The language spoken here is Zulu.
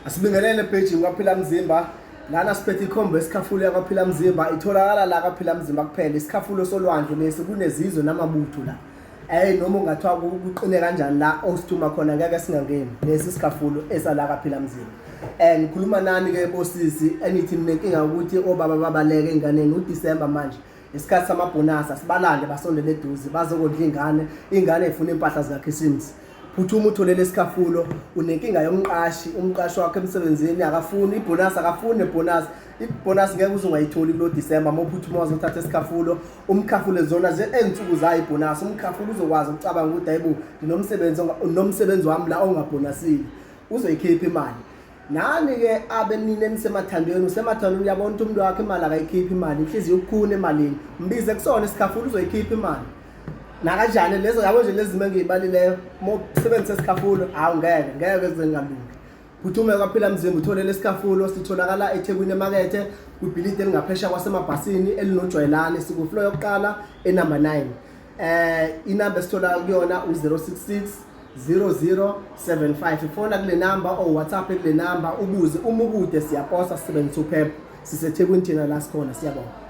Asibingelele page kwaphila mzimba lana siphethe ikhombo esikhafulo yakwaphila mzimba itholakala la kwaphila mzimba kuphela isikhafulo solwandle lesi kunezizwe namabutho la noma ungathiwa kuqine kanjani la osithuma khona ngeke singangeni lesi sikhafulo esala kwaphila mzimba ngikhuluma nani ke bosisi enithi ninenkinga ukuthi obaba babaleke enganeni uDisemba manje isikhathi samabhonasa sibalande basondele eduze bazokondla ingane efuna impahla zikaKhisimusi phuthuma utholele isikhafulo unenkinga yomqashi umqashi wakhe emsebenzini akafuni ibonus akafuni ibonus ngeke uzungayitholi kulo December mawuphuthuma wazothatha isikhafulo umkhafulo zona ensuku zayo ibonus umkhafulo uzokwazi ukucabanga ukuthi hayibo nomsebenzi wami la ongabonusile uzoyikhipha imali nani ke abenini enisemathandweni usemathandweni uyabona ukuthi umuntu wakhe imali akayikhipha imali inhliziyo ukukhuna emalini mbize kusona isikhafulo uzoyikhipha imali nakanjani lezo yabo nje lezimo engiyibalileyo mosebenzisa isikhafulo ngeke kuze ngalungi phuthume kwaphila mzimba utholele isikhafulo sitholakala eThekwini emakethe kwibhilidi elingaphesha kwasemabhasini elinojwayelane sikufloor yokuqala enumber 9 inamba esithola kuyona u066 0075 ifona kule number or WhatsApp kule number ubuze uma ukude siyaposta sisebenzisa uPep siseThekwini thina la sikhona siyabonga.